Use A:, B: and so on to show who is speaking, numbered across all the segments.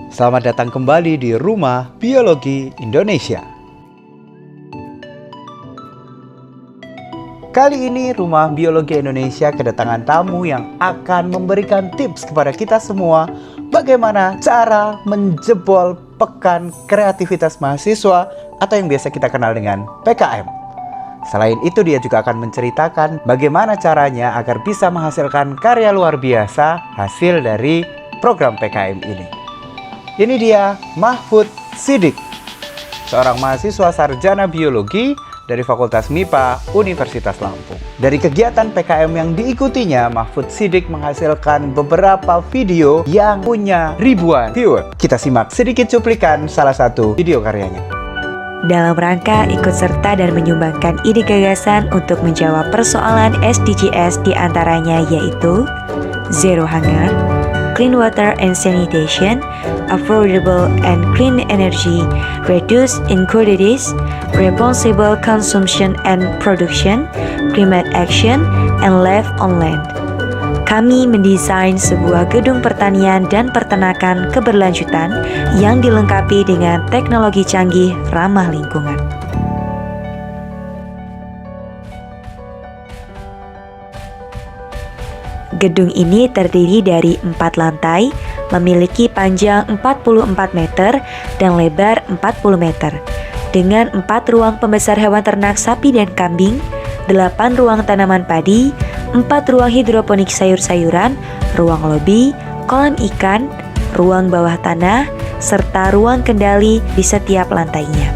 A: Selamat datang kembali di Rumah Biologi Indonesia. Kali ini Rumah Biologi Indonesia kedatangan tamu yang akan memberikan tips kepada kita semua bagaimana cara menjebol Pekan Kreativitas Mahasiswa atau yang biasa kita kenal dengan PKM. Selain itu, dia juga akan menceritakan bagaimana caranya agar bisa menghasilkan karya luar biasa hasil dari program PKM ini. Ini dia Mahfud Siddiq, seorang mahasiswa sarjana biologi dari Fakultas MIPA Universitas Lampung. Dari kegiatan PKM yang diikutinya, Mahfud Siddiq menghasilkan beberapa video yang punya ribuan viewer. Kita simak sedikit cuplikan salah satu video karyanya.
B: Dalam rangka ikut serta dan menyumbangkan ide gagasan untuk menjawab persoalan SDGs diantaranya yaitu Zero Hunger, Clean Water and Sanitation, Affordable and Clean Energy, Reduce Inequalities, Responsible Consumption and Production, Climate Action, and Life on Land. Kami mendesain sebuah gedung pertanian dan peternakan keberlanjutan yang dilengkapi dengan teknologi canggih ramah lingkungan. Gedung ini terdiri dari 4 lantai, memiliki panjang 44 meter dan lebar 40 meter, dengan 4 ruang pembesar hewan ternak sapi dan kambing, 8 ruang tanaman padi, 4 ruang hidroponik sayur-sayuran, ruang lobi, kolam ikan, ruang bawah tanah, serta ruang kendali di setiap lantainya.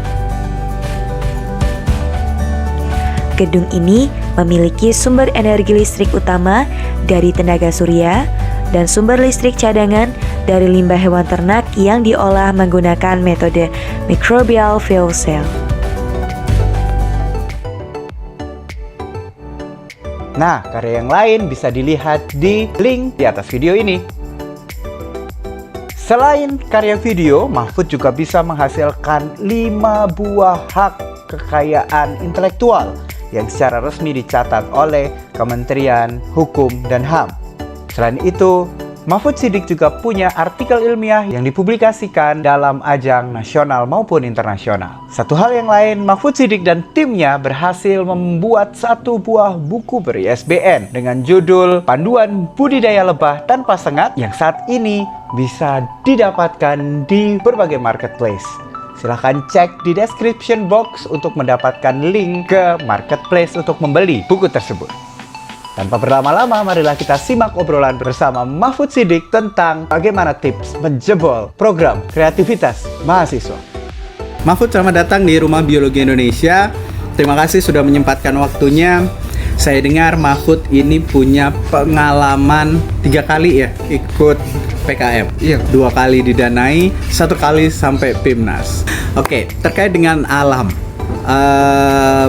B: Gedung ini memiliki sumber energi listrik utama dari tenaga surya dan sumber listrik cadangan dari limbah hewan ternak yang diolah menggunakan metode microbial fuel cell.
A: Nah, karya yang lain bisa dilihat di link di atas video ini. Selain karya video, Mahfud juga bisa menghasilkan 5 buah hak kekayaan intelektual yang secara resmi dicatat oleh Kementerian Hukum dan HAM. Selain itu, Mahfud Siddiq juga punya artikel ilmiah yang dipublikasikan dalam ajang nasional maupun internasional. Satu hal yang lain, Mahfud Siddiq dan timnya berhasil membuat 1 buah buku ber-ISBN dengan judul Panduan Budidaya Lebah Tanpa Sengat yang saat ini bisa didapatkan di berbagai marketplace. Silahkan cek di description box untuk mendapatkan link ke marketplace untuk membeli buku tersebut. Tanpa berlama-lama, marilah kita simak obrolan bersama Mahfud Siddiq tentang bagaimana tips menjebol program kreativitas mahasiswa. Mahfud, selamat datang di Rumah Biologi Indonesia. Terima kasih sudah menyempatkan waktunya. Saya dengar Mahfud ini punya pengalaman 3 kali ya ikut PKM. Iya. 2 kali didanai, 1 kali sampai PIMNAS. Oke, terkait dengan alam.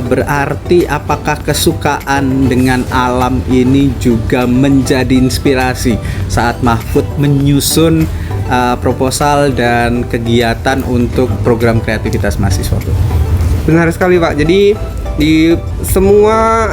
A: Berarti apakah kesukaan dengan alam ini juga menjadi inspirasi saat Mahfud menyusun proposal dan kegiatan untuk program kreativitas mahasiswa?
C: Benar sekali, Pak. Jadi di semua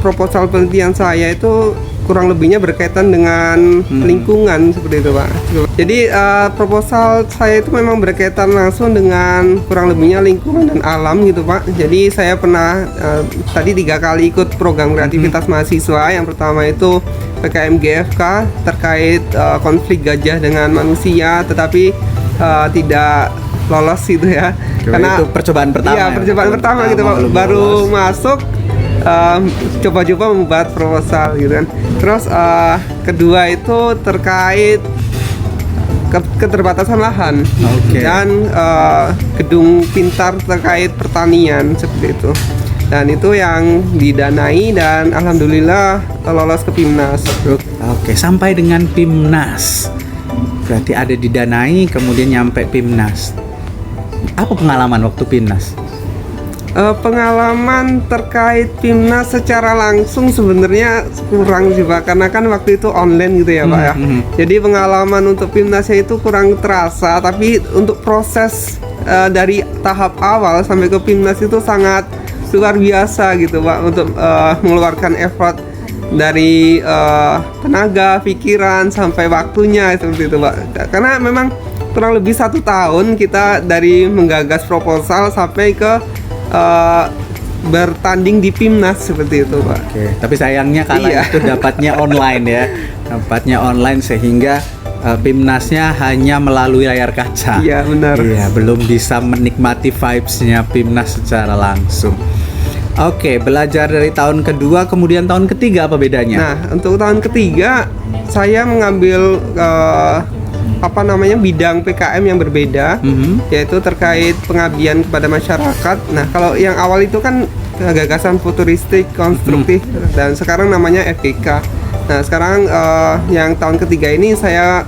C: proposal penelitian saya itu kurang lebihnya berkaitan dengan lingkungan seperti itu, Pak. Jadi proposal saya itu memang berkaitan langsung dengan kurang lebihnya lingkungan dan alam gitu, Pak. Jadi saya pernah tadi 3 kali ikut program kreativitas mahasiswa. Yang pertama itu PKM GFK terkait konflik gajah dengan manusia, tetapi tidak lolos gitu ya.
A: Karena itu percobaan pertama.
C: Iya, percobaan pertama gitu, Pak. Baru masuk coba-coba membuat proposal gitu kan. Terus kedua itu terkait keterbatasan lahan dan gedung pintar terkait pertanian seperti itu. Dan itu yang didanai dan alhamdulillah lolos ke PIMNAS.
A: Oke, sampai dengan PIMNAS. Berarti ada didanai kemudian nyampe PIMNAS. Apa pengalaman waktu PIMNAS?
C: Pengalaman terkait PIMNAS secara langsung sebenarnya kurang sih, Pak, karena kan waktu itu online gitu ya, Pak ya. Jadi pengalaman untuk PIMNASnya itu kurang terasa, tapi untuk proses dari tahap awal sampai ke PIMNAS itu sangat luar biasa gitu, Pak, untuk mengeluarkan effort dari tenaga, pikiran sampai waktunya seperti itu, Pak. Karena memang kurang lebih 1 tahun kita dari menggagas proposal sampai ke bertanding di PIMNAS seperti itu, Pak.
D: Oke, tapi sayangnya karena
C: Iya.
D: itu dapatnya online ya, dapatnya online sehingga PIMNASnya hanya melalui layar kaca.
C: Iya, benar.
D: Iya, belum bisa menikmati vibes-nya PIMNAS secara langsung. Oke, belajar dari tahun kedua, kemudian tahun ketiga apa bedanya?
C: Nah, untuk tahun ketiga saya mengambil bidang PKM yang berbeda, yaitu terkait pengabdian kepada masyarakat. Nah, kalau yang awal itu kan gagasan futuristik, konstruktif, dan sekarang namanya FGK. Nah, sekarang yang tahun ketiga ini saya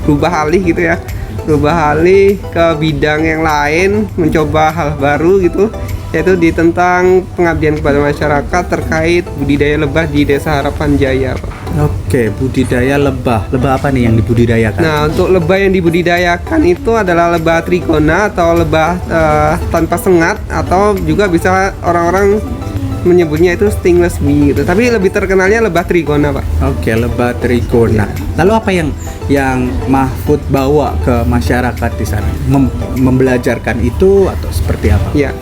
C: berubah alih gitu ya, berubah alih ke bidang yang lain, mencoba hal baru gitu, yaitu tentang pengabdian kepada masyarakat terkait budidaya lebah di Desa Harapan Jaya, Pak.
D: Oke, budidaya lebah. Lebah apa nih yang dibudidayakan?
C: Nah, untuk lebah yang dibudidayakan itu adalah lebah trigona atau lebah tanpa sengat, atau juga bisa orang-orang menyebutnya itu stingless bee gitu. Tapi lebih terkenalnya lebah trigona, Pak.
D: Oke, lebah trigona. Lalu apa yang Mahfud bawa ke masyarakat di sana? Membelajarkan itu atau seperti apa?
C: Ya.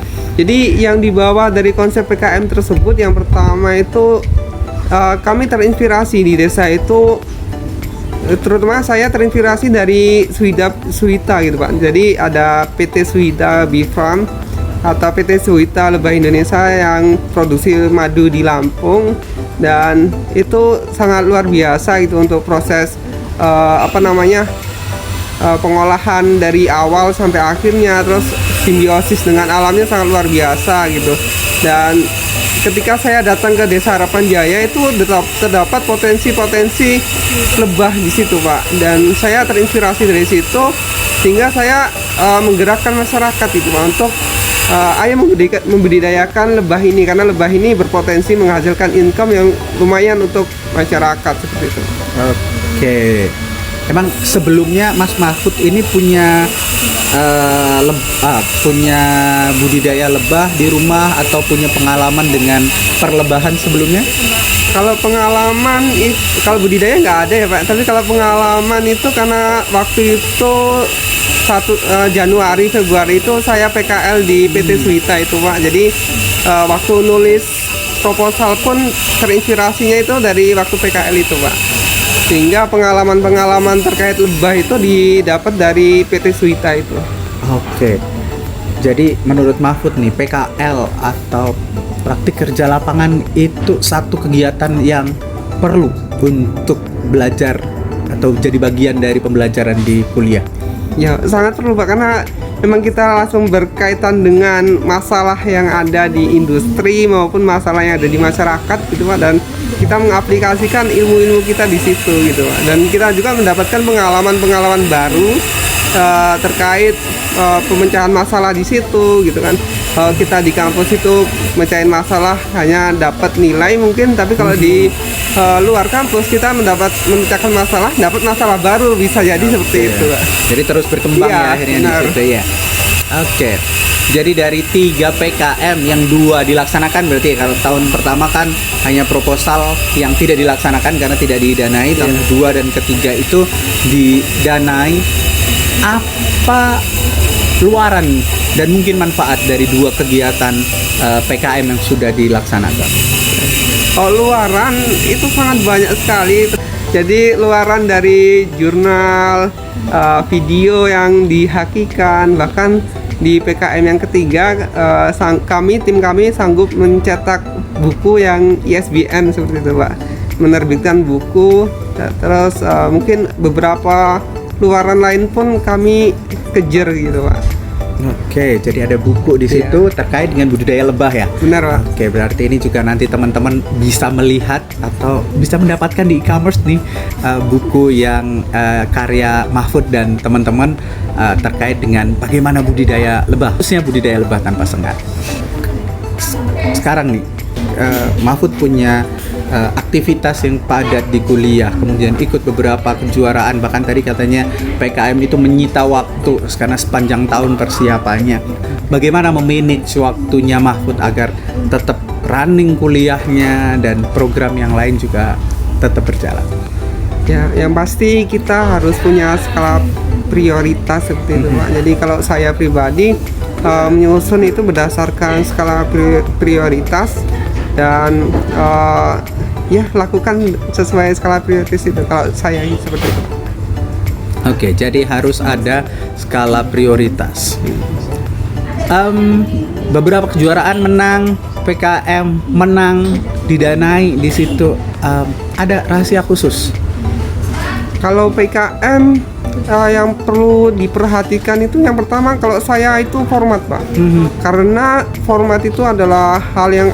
C: Jadi yang dibawa dari konsep PKM tersebut, yang pertama itu kami terinspirasi di desa itu, terutama saya terinspirasi dari Suwita gitu, Pak. Jadi ada PT Suwita Bee Farm atau PT Suwita Lebah Indonesia yang produksi madu di Lampung, dan itu sangat luar biasa gitu untuk proses pengolahan dari awal sampai akhirnya, terus simbiosis dengan alamnya sangat luar biasa gitu. Dan ketika saya datang ke Desa Harapan Jaya itu terdapat potensi-potensi lebah di situ, Pak. Dan saya terinspirasi dari situ, sehingga saya menggerakkan masyarakat itu, Pak, untuk ayo membudidayakan lebah ini, karena lebah ini berpotensi menghasilkan income yang lumayan untuk masyarakat seperti itu.
D: Oke. Emang sebelumnya Mas Mahfud ini punya punya budidaya lebah di rumah atau punya pengalaman dengan perlebahan sebelumnya?
C: Kalau pengalaman, kalau budidaya nggak ada ya, Pak. Tapi kalau pengalaman itu karena waktu itu Januari Februari itu saya PKL di PT Suwita itu, Pak. Jadi waktu nulis proposal pun terinspirasinya itu dari waktu PKL itu, Pak. Sehingga pengalaman-pengalaman terkait lebah itu didapat dari PT Suwita itu.
D: Oke. Jadi menurut Mahfud nih, PKL atau praktik kerja lapangan itu satu kegiatan yang perlu untuk belajar atau jadi bagian dari pembelajaran di kuliah.
C: Ya, sangat perlu, Pak, karena memang kita langsung berkaitan dengan masalah yang ada di industri maupun masalah yang ada di masyarakat gitu, Pak, dan kita mengaplikasikan ilmu-ilmu kita di situ gitu, Pak. Dan kita juga mendapatkan pengalaman-pengalaman baru terkait pemecahan masalah di situ gitu kan. Kalau kita di kampus itu mecahin masalah hanya dapat nilai mungkin, tapi kalau di luar kampus kita memecahkan masalah, dapat masalah baru, bisa jadi seperti itu, Pak.
D: Jadi terus berkembang
C: Iya,
D: ya akhirnya
C: benar.
D: di situ ya. Oke. Jadi dari 3 PKM yang 2 dilaksanakan, berarti kalau tahun pertama kan hanya proposal yang tidak dilaksanakan karena tidak didanai. Tahun kedua dan ketiga itu didanai. Apa luaran dan mungkin manfaat dari 2 kegiatan PKM yang sudah dilaksanakan?
C: Oh, luaran itu sangat banyak sekali. Jadi luaran dari jurnal, video yang dihakikan, bahkan di PKM yang ketiga tim kami sanggup mencetak buku yang ISBN seperti itu, Pak. Menerbitkan buku, terus mungkin beberapa luaran lain pun kami kejar gitu, Pak.
D: Oke, jadi ada buku di situ terkait dengan budidaya lebah ya.
C: Benar, Pak.
D: Oke, berarti ini juga nanti teman-teman bisa melihat atau bisa mendapatkan di e-commerce nih buku yang karya Mahfud dan teman-teman terkait dengan bagaimana budidaya lebah, khususnya budidaya lebah tanpa sengat. Sekarang nih, Mahfud punya aktivitas yang padat di kuliah, kemudian ikut beberapa kejuaraan, bahkan tadi katanya PKM itu menyita waktu karena sepanjang tahun persiapannya. Bagaimana memanage waktunya Mahfud agar tetap running kuliahnya dan program yang lain juga tetap berjalan?
C: Ya, yang pasti kita harus punya skala prioritas seperti itu Pak. Jadi kalau saya pribadi menyusun itu berdasarkan skala prioritas dan ya lakukan sesuai skala prioritas itu kalau saya seperti itu.
D: Oke, jadi harus ada skala prioritas. Beberapa kejuaraan menang, PKM menang, didanai di situ. Ada rahasia khusus?
C: Kalau PKM yang perlu diperhatikan itu yang pertama kalau saya itu format Pak. Karena format itu adalah hal yang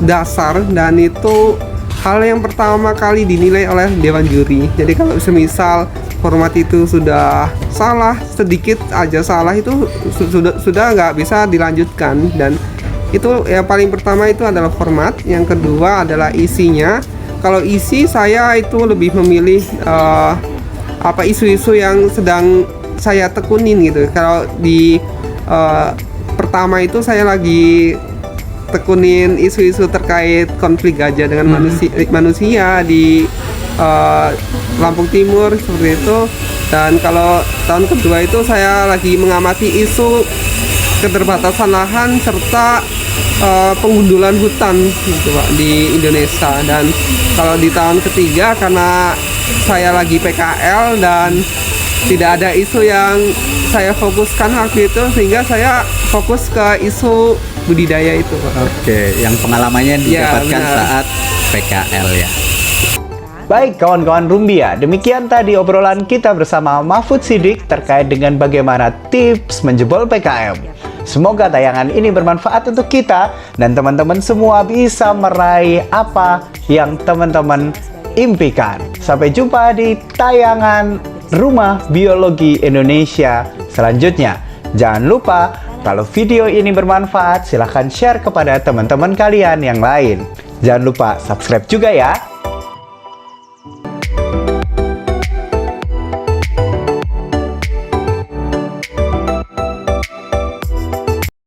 C: dasar dan itu hal yang pertama kali dinilai oleh dewan juri. Jadi kalau semisal format itu sudah salah, sedikit aja salah itu sudah nggak bisa dilanjutkan. Dan itu yang paling pertama itu adalah format, yang kedua adalah isinya. Kalau isi saya itu lebih memilih isu-isu yang sedang saya tekunin gitu. Kalau di pertama itu saya lagi tekunin isu-isu terkait konflik gajah dengan manusia di Lampung Timur seperti itu. Dan kalau tahun kedua itu saya lagi mengamati isu keterbatasan lahan serta penggundulan hutan gitu Pak di Indonesia. Dan kalau di tahun ketiga karena saya lagi PKL dan tidak ada isu yang saya fokuskan waktu itu sehingga saya fokus ke isu budidaya itu Pak.
D: Oke, yang pengalamannya didapatkan saat PKL ya.
A: Baik kawan-kawan Rumbia, demikian tadi obrolan kita bersama Mahfud Siddiq terkait dengan bagaimana tips menjebol PKM. Semoga tayangan ini bermanfaat untuk kita dan teman-teman semua bisa meraih apa yang teman-teman impikan. Sampai jumpa di tayangan Rumah Biologi Indonesia selanjutnya. Jangan lupa kalau video ini bermanfaat silahkan share kepada teman-teman kalian yang lain. Jangan lupa subscribe juga ya.